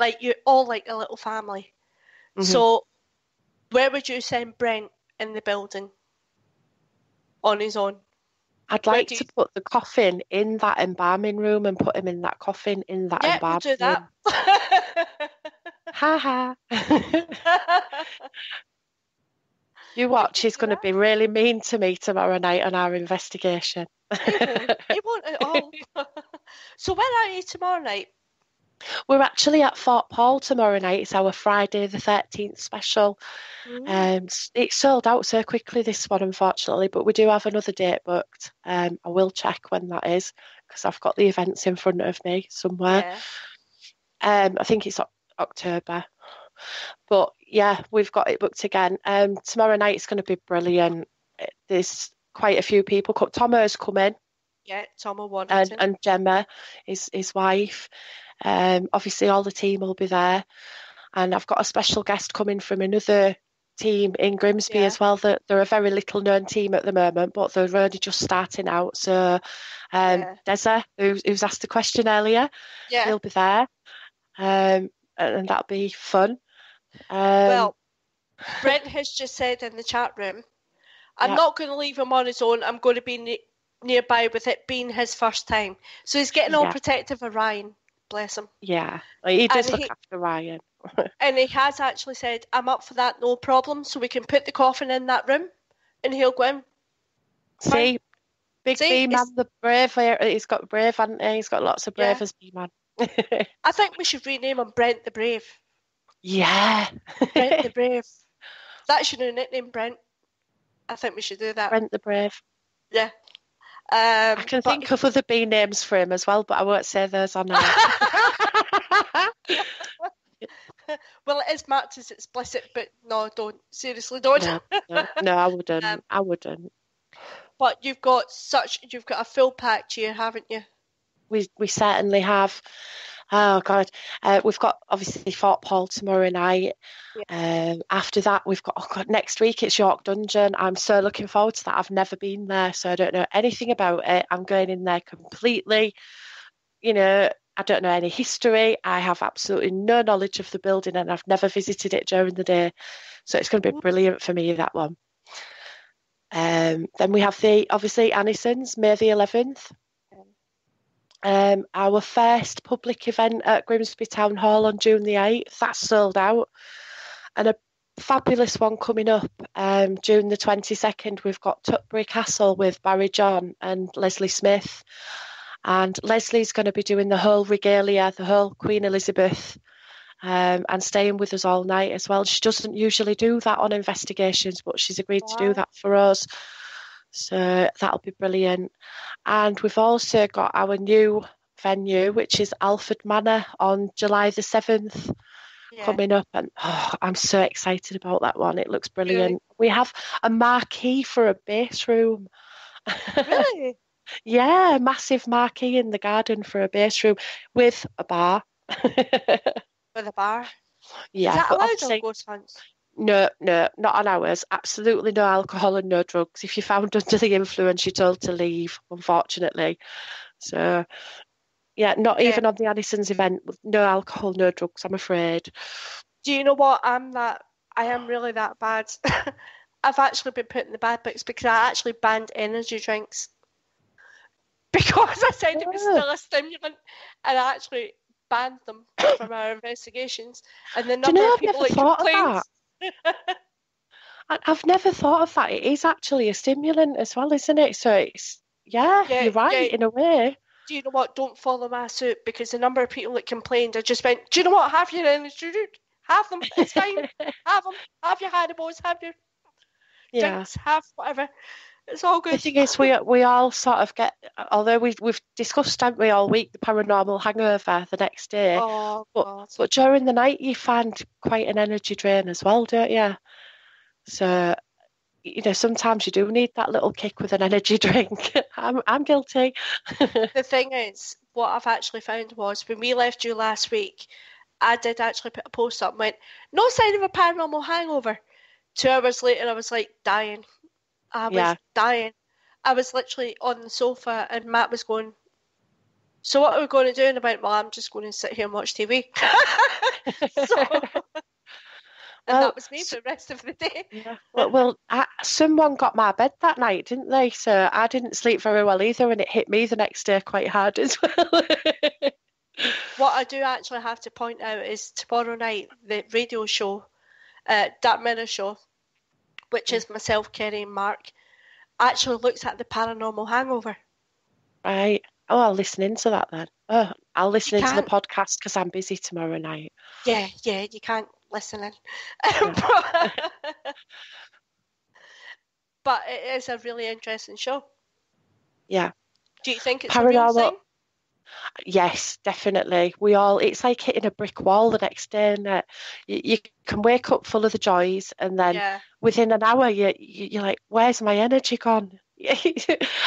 like, you're all like a little family. Mm-hmm. So where would you send Brent in the building on his own? I'd like to put the coffin in that embalming room and put him in that coffin in that embalming we'll do that. room. Ha ha. You watch, he's going to be really mean to me tomorrow night on our investigation. He won't at all. So where are you tomorrow night? We're actually at Fort Paul tomorrow night. It's our Friday the 13th special. It sold out so quickly, this one, unfortunately, but we do have another date booked. I will check when that is because I've got the events in front of me somewhere. Yeah. I think it's October. But yeah, we've got it booked again. Tomorrow night it's going to be brilliant. There's quite a few people. Tomo's coming. Yeah, Tomo Warrington. And Gemma, his wife. Obviously all the team will be there. And I've got a special guest coming from another team in Grimsby as well. They're a very little known team at the moment, but they're only just starting out. So Deza, who's asked the question earlier, he'll be there. And that'll be fun. Well, Brent has just said in the chat room, I'm not going to leave him on his own. I'm going to be nearby with it being his first time. So he's getting all protective of Ryan. bless him. Yeah, he does And look after Ryan. And he has actually said, I'm up for that, no problem, so we can put the coffin in that room and he'll go in. See, Big See, B-man, the brave. He's got brave, hasn't he? He's got lots of brave as B-man. I think we should rename him Brent the Brave. Yeah. Brent the Brave. That's your new nickname, Brent. I think we should do that. Brent the Brave. Yeah. I can think of other B names for him as well, but I won't say those on air. Well, it is marked as explicit, but no, don't. Seriously, don't. No, I wouldn't. I wouldn't. But you've got a full packed here, haven't you? We certainly have. Oh God, we've got obviously Fort Paul tomorrow night. Yeah. After that, we've got next week it's York Dungeon. I'm so looking forward to that. I've never been there, so I don't know anything about it. I'm going in there completely. I don't know any history. I have absolutely no knowledge of the building, and I've never visited it during the day, so it's going to be brilliant for me, that one. Then we have obviously Annisons, May the 11th. Our first public event at Grimsby Town Hall on June the 8th. That's sold out. And a fabulous one coming up, June the 22nd. We've got Tutbury Castle with Barry John and Leslie Smith. And Leslie's going to be doing the whole regalia, the whole Queen Elizabeth, and staying with us all night as well. She doesn't usually do that on Investigations, but she's agreed to do that for us. So that'll be brilliant. And we've also got our new venue, which is Alford Manor on July the 7th coming up. And I'm so excited about that one. It looks brilliant. Really? We have a marquee for a base room. Really? Yeah, massive marquee in the garden for a base room with a bar. With a bar? Yeah. Is that allowed on Ghost Hunts? No, not on ours. Absolutely no alcohol and no drugs. If you're found under the influence, you're told to leave, unfortunately. So, not even on the Annisons event. No alcohol, no drugs, I'm afraid. Do you know what? I am really that bad. I've actually been put in the bad books because I actually banned energy drinks. Because I said it was still a stimulant, and I actually banned them from our investigations. And the number of people that complained. I've never thought of that. It is actually a stimulant as well, isn't it? So it's you're right in a way. Do you know what? Don't follow my suit, because the number of people that complained, I just went, do you know what? Have your energy drink. Have them. It's fine. Have them. Have your Hannibals. Have your drinks. Have whatever. It's all good. The thing is, we all sort of get, although we've discussed, haven't we, all week, the paranormal hangover the next day. But during the night, you find quite an energy drain as well, don't you? So, sometimes you do need that little kick with an energy drink. I'm guilty. The thing is, what I've actually found was when we left you last week, I did actually put a post up and went, no sign of a paranormal hangover. 2 hours later, I was like dying. I was dying. I was literally on the sofa and Matt was going, so what are we going to do? And I went, well, I'm just going to sit here and watch TV. And that was me for the rest of the day. Yeah. Well, someone got my bed that night, didn't they? So I didn't sleep very well either, and it hit me the next day quite hard as well. What I do actually have to point out is tomorrow night, the radio show, Dark Mirror show, which is myself, Kerry and Mark, actually looks at the paranormal hangover. Right. Oh, I'll listen into that then. Oh, I'll listen into the podcast because I'm busy tomorrow night. Yeah, you can't listen in. But it is a really interesting show. Yeah. Do you think it's a real thing? Yes, definitely. It's like hitting a brick wall the next day, and you can wake up full of the joys, and then within an hour you're like, where's my energy gone?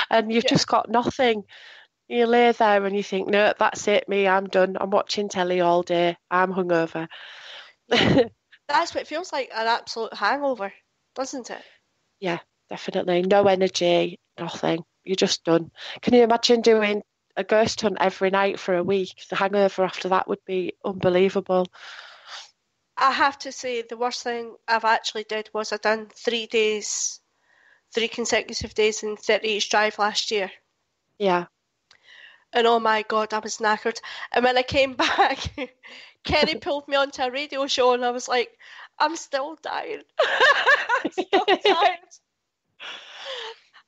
And you've just got nothing. You lay there and you think, no, that's it, me, I'm done. I'm watching telly all day. I'm hungover. That's what it feels like, an absolute hangover, doesn't it? Yeah, definitely. No energy, nothing. You're just done. Can you imagine doing a ghost hunt every night for a week? The hangover after that would be unbelievable. I have to say, the worst thing I've actually did was I done 3 consecutive days in 30 East Drive last year. Yeah. And oh my God, I was knackered. And when I came back, Kenny pulled me onto a radio show, and I was like, I'm still dying. I'm still tired.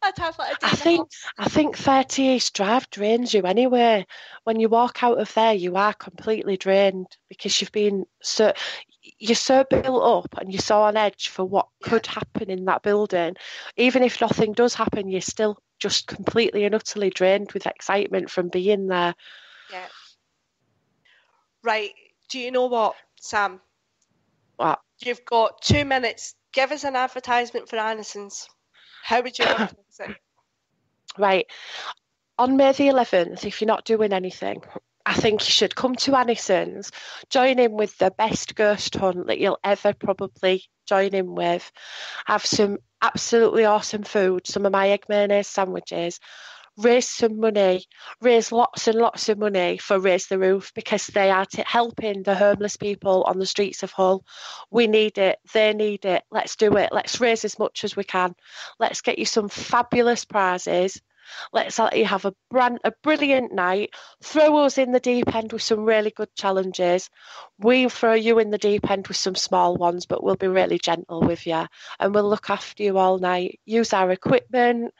I'd have like a day and a half. I think 30 East Drive drains you anyway. When you walk out of there, you are completely drained because you're so built up and you're so on edge for what could happen in that building. Even if nothing does happen, you're still just completely and utterly drained with excitement from being there. Yeah. Right. Do you know what, Sam? What? You've got 2 minutes. Give us an advertisement for Annisons. How would you advertise it? Right. On May the 11th, if you're not doing anything, I think you should come to Annisons, join in with the best ghost hunt that you'll ever probably join in with. Have some absolutely awesome food, some of my egg mayonnaise sandwiches, raise some money, raise lots and lots of money for Raise the Roof because they are helping the homeless people on the streets of Hull. We need it. They need it. Let's do it. Let's raise as much as we can. Let's get you some fabulous prizes. Let's let you have a brilliant night. Throw us in the deep end with some really good challenges. We'll throw you in the deep end with some small ones, but we'll be really gentle with you and we'll look after you all night. Use our equipment.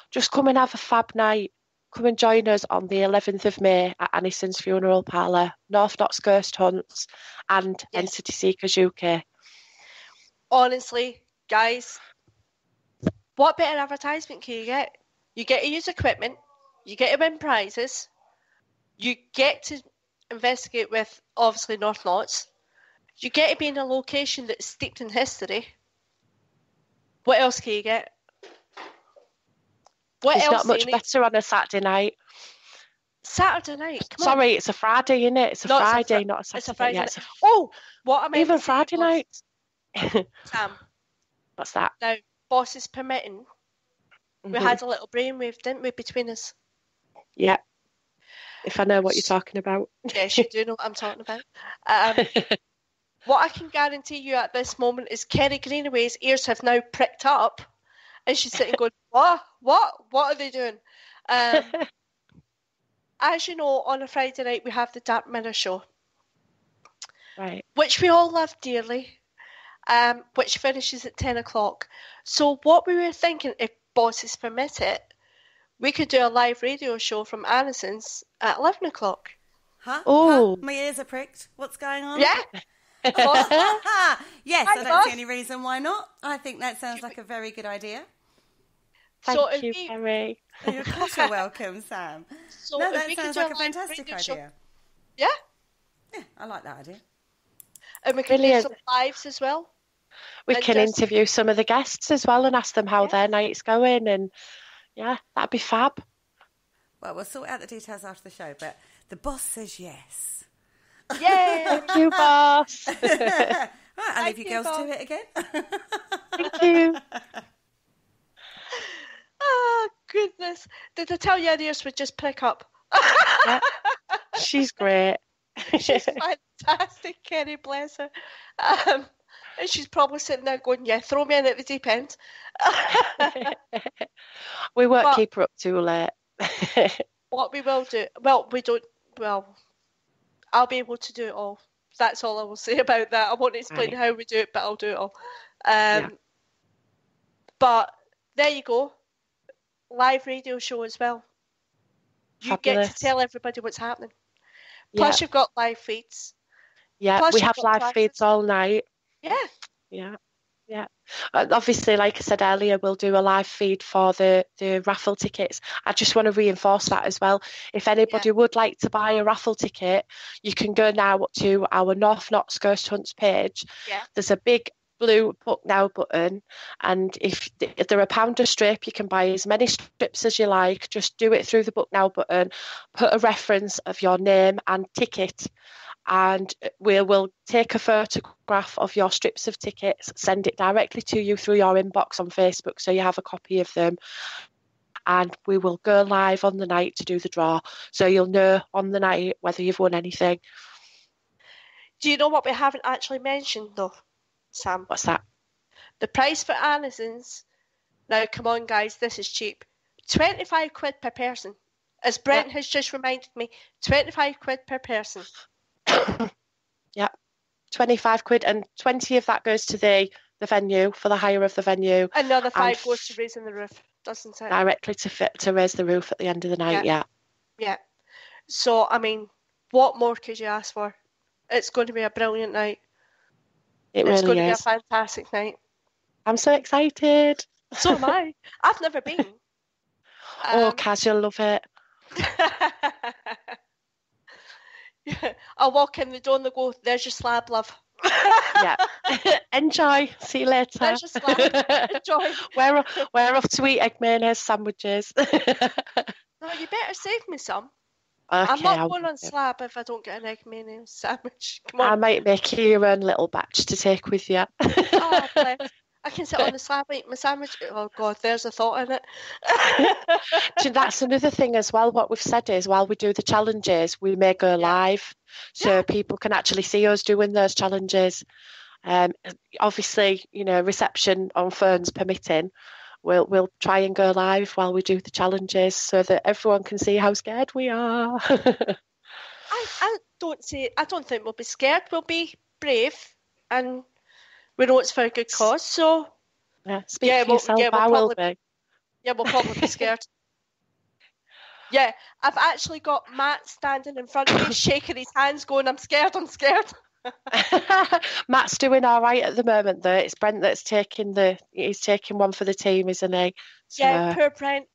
Just come and have a fab night. Come and join us on the 11th of May at Annisons Funeral Parlour, North Notts Ghost Hunts and Entity Seekers UK. Honestly, guys, what better advertisement can you get? You get to use equipment, you get to win prizes, you get to investigate with, obviously, North Notts, you get to be in a location that's steeped in history. What else can you get? It's not much better on a Saturday night. Saturday night? Come Sorry, on. it's a Friday, isn't it? It's a Friday, not a Saturday. It's a Friday. Yeah, Oh, what I meant even to say Friday night. Sam. What's that? Now, bosses permitting, we had a little brainwave, didn't we, between us? Yeah. If I know what you're talking about. Yes, you do know what I'm talking about. What I can guarantee you at this moment is Kerry Greenaway's ears have now pricked up. And she's sitting going, what? What are they doing? As you know, on a Friday night, we have the Dark Mirror show. Right. Which we all love dearly, which finishes at 10 o'clock. So what we were thinking, if bosses permit it, we could do a live radio show from Annisons at 11 o'clock. Huh? Oh. Huh? My ears are pricked. What's going on? Yeah. Yes, I don't see any reason why not. I think that sounds like a very good idea. Thank you, Kerry. Of course you're welcome, Sam. So no, that sounds like a fantastic idea. Yeah? Yeah, I like that idea. And we can do some lives as well. We can interview some of the guests as well and ask them how their night's going. And yeah, that'd be fab. Well, we'll sort out the details after the show, but the boss says yes. Yay! Thank you, boss. Right, I'll leave you girls to it again. Thank you. Oh, goodness. Did I tell you ears would just pick up? Yeah. She's great. She's fantastic, Kerry, bless her. And she's probably sitting there going, yeah, throw me in at the deep end. We won't keep her up too late. What we will do, I'll be able to do it all. That's all I will say about that. I won't explain how we do it, but I'll do it all. But there you go. Live radio show as well. You get to tell everybody what's happening. Plus you've got live feeds. Yeah, we have live feeds all night. Yeah. Obviously, like I said earlier, we'll do a live feed for the raffle tickets. I just want to reinforce that as well. If anybody would like to buy a raffle ticket, you can go now to our North Notts Ghost Hunts page. Yeah. There's a big blue book now button, and if they're £1 a strip, you can buy as many strips as you like. Just do it through the book now button, put a reference of your name and ticket, and we will take a photograph of your strips of tickets, send it directly to you through your inbox on Facebook so you have a copy of them, and we will go live on the night to do the draw, so you'll know on the night whether you've won anything. Do you know what we haven't actually mentioned though, Sam? What's that? The price for Annisons. Now, come on, guys, this is cheap. £25 per person. As Brent has just reminded me, 25 quid per person. Yeah, 25 quid, and 20 of that goes to the venue, for the hire of the venue. Another 5 goes to raising the roof, doesn't it? Directly to raise the roof at the end of the night, yeah. Yeah. So, I mean, what more could you ask for? It's going to be a brilliant night. It's going to be a fantastic night. I'm so excited. So am I. I've never been. Kaz, you'll love it. Yeah. I'll walk in the door and they go, there's your slab, love. Yeah. Enjoy. See you later. There's your slab. Enjoy. We're off to eat egg mayonnaise sandwiches. No, you better save me some. Okay, I'm not going on slab if I don't get an egg mayonnaise sandwich. Come on. I might make you your own little batch to take with you. Oh, bless. I can sit on the slab and eat my sandwich. Oh, God, there's a thought in it. That's another thing as well. What we've said is, while we do the challenges, we may go live so people can actually see us doing those challenges. Obviously, reception on phones permitting, we'll try and go live while we do the challenges so that everyone can see how scared we are. I don't think we'll be scared. We'll be brave, and we know it's for a good cause. So speak for yourself. I will be. Yeah, we'll probably be scared. Yeah, I've actually got Matt standing in front of me, shaking his hands, going, "I'm scared. I'm scared." Matt's doing all right at the moment, though. It's Brent that's taking one for the team, isn't he? So... Yeah, poor Brent.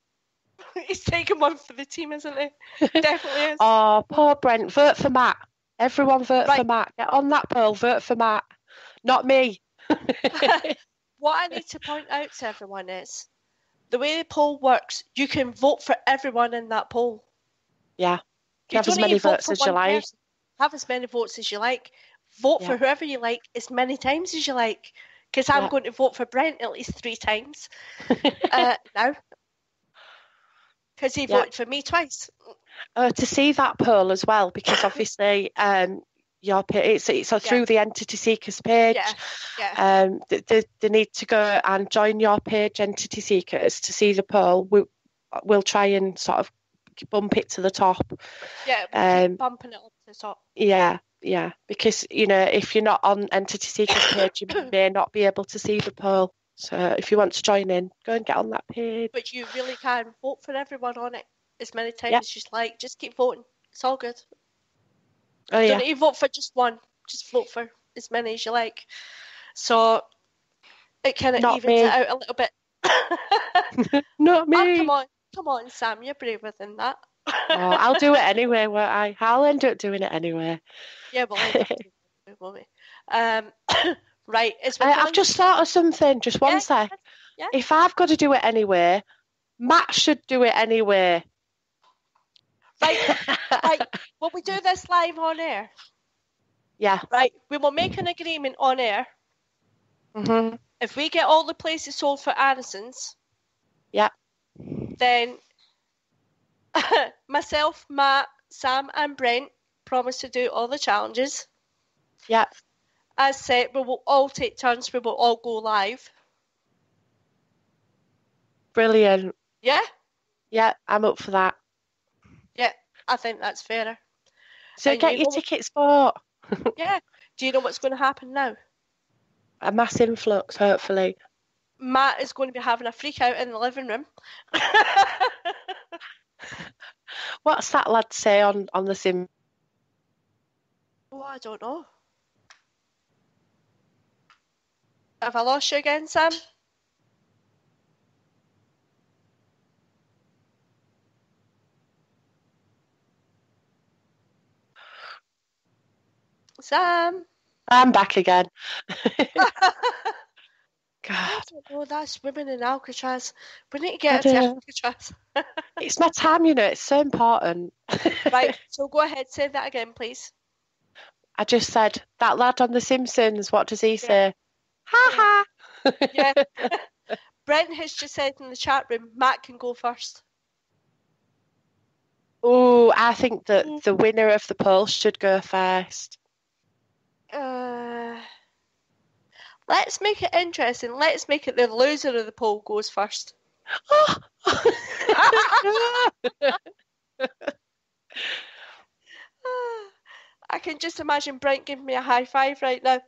He's taking one for the team, isn't he? Definitely is. Oh, poor Brent. Vote for Matt. Everyone vote for Matt. Get on that poll. Vote for Matt. Not me. What I need to point out to everyone is the way the poll works, you can vote for everyone in that poll. Yeah. Have as many votes as you like. Have as many votes as you like. Vote for whoever you like as many times as you like. Because I'm going to vote for Brent at least 3 times now. Because he voted for me twice. To see that poll as well, because obviously it's through the Entity Seekers page. They need to go and join your page, Entity Seekers, to see the poll. We'll try and sort of bump it to the top. Yeah, we'll keep bumping it up to the top. Yeah, because if you're not on Entity Seekers page, you may not be able to see the poll. So if you want to join in, go and get on that page. But you really can vote for everyone on it as many times as you like. Just keep voting. It's all good. Don't need to vote for just one. Just vote for as many as you like. So it kind of evens it out a little bit. Not me. Oh, come on, Sam. You're braver than that. I'll do it anyway, won't I? I'll end up doing it anyway. Yeah, we'll end up doing it, won't we? Right. I've just thought of something. Just one sec. Yeah. If I've got to do it anyway, Matt should do it anyway. Right. Will we do this live on air? Yeah. Right. We will make an agreement on air. Mm-hmm. If we get all the places sold for Annisons, then myself, Matt, Sam and Brent promise to do all the challenges. Yeah. As said, we will all take turns. We will all go live. Brilliant. Yeah? Yeah, I'm up for that. Yeah, I think that's fairer. So and get your tickets bought. Yeah. Do you know what's going to happen now? A mass influx, hopefully. Matt is going to be having a freak out in the living room. What's that lad say on the sim? Oh, I don't know. Have I lost you again, Sam? Sam? I'm back again. God. I don't know, that's women in Alcatraz. We need to get her to Alcatraz. It's my time, it's so important. Right, so go ahead, say that again, please. I just said, that lad on The Simpsons, what does he say? Ha ha! Yeah. Brent has just said in the chat room, Matt can go first. Oh, I think that the winner of the poll should go first. Let's make it interesting. Let's make it the loser of the poll goes first. I can just imagine Brent giving me a high five right now.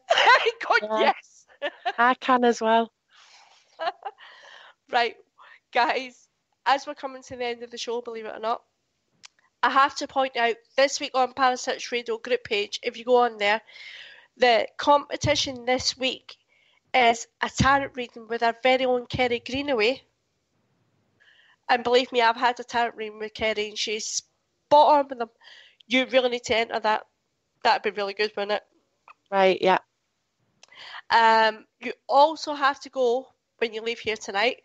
God, Yeah. yes. I can as well. Right, guys, as we're coming to the end of the show, believe it or not, I have to point out this week on Parasite's Radio group page, if you go on there, the competition this week is a tarot reading with our very own Kerry Greenaway. And believe me, I've had a tarot reading with Kerry and she's spot on with them. You really need to enter that. That'd be really good, wouldn't it? Right, yeah. You also have to go, when you leave here tonight,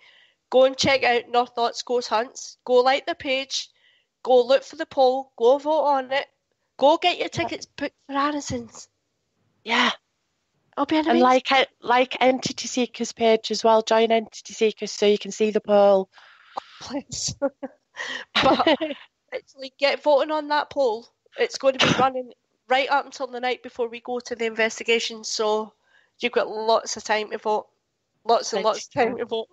go and check out North Knots Ghost Hunts. Go like the page. Go look for the poll. Go vote on it. Go get your tickets booked for Annisons. Yeah. It'll be amazing. And like Entity Seekers page as well. Join Entity Seekers so you can see the poll. Please. But actually get voting on that poll. It's going to be running right up until the night before we go to the investigation, so you've got lots of time to vote. Lots and lots of time to vote.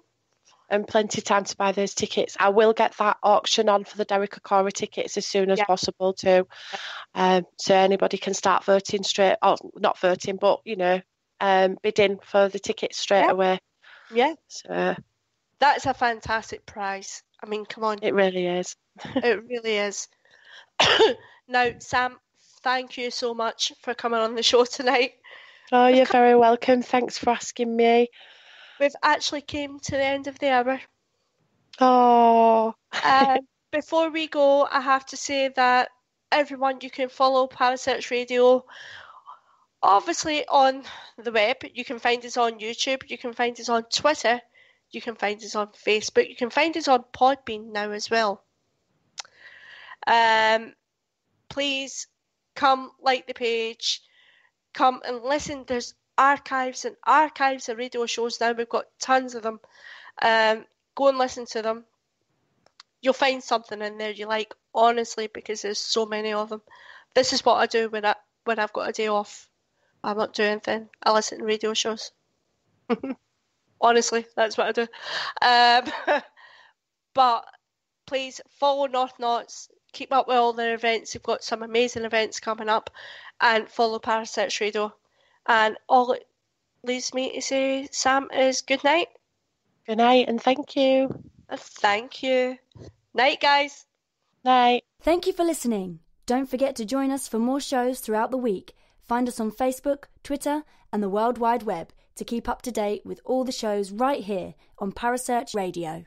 And plenty of time to buy those tickets. I will get that auction on for the Derek Okora tickets as soon as possible too. So anybody can start voting straight, or not voting, but, bidding for the tickets straight away. Yeah. So that's a fantastic prize. I mean, come on. It really is. It really is. Now, Sam, thank you so much for coming on the show tonight. Oh, you're very welcome. Thanks for asking me. We've actually came to the end of the hour. Oh. Before we go, I have to say that everyone, you can follow Parasite Radio obviously on the web. You can find us on YouTube. You can find us on Twitter. You can find us on Facebook. You can find us on Podbean now as well. Please come like the page. Come and listen. There's archives and archives of radio shows now. We've got tons of them. Go and listen to them. You'll find something in there you like, honestly, because there's so many of them. This is what I do when I've got a day off. I'm not doing anything. I listen to radio shows. Honestly, that's what I do. But please follow North Knots. Keep up with all their events. They've got some amazing events coming up. And follow Parasite Radio. And all it leaves me to say, Sam, is good night. Good night and thank you. Thank you. Night, guys. Night. Thank you for listening. Don't forget to join us for more shows throughout the week. Find us on Facebook, Twitter, and the World Wide Web to keep up to date with all the shows right here on Parasearch Radio.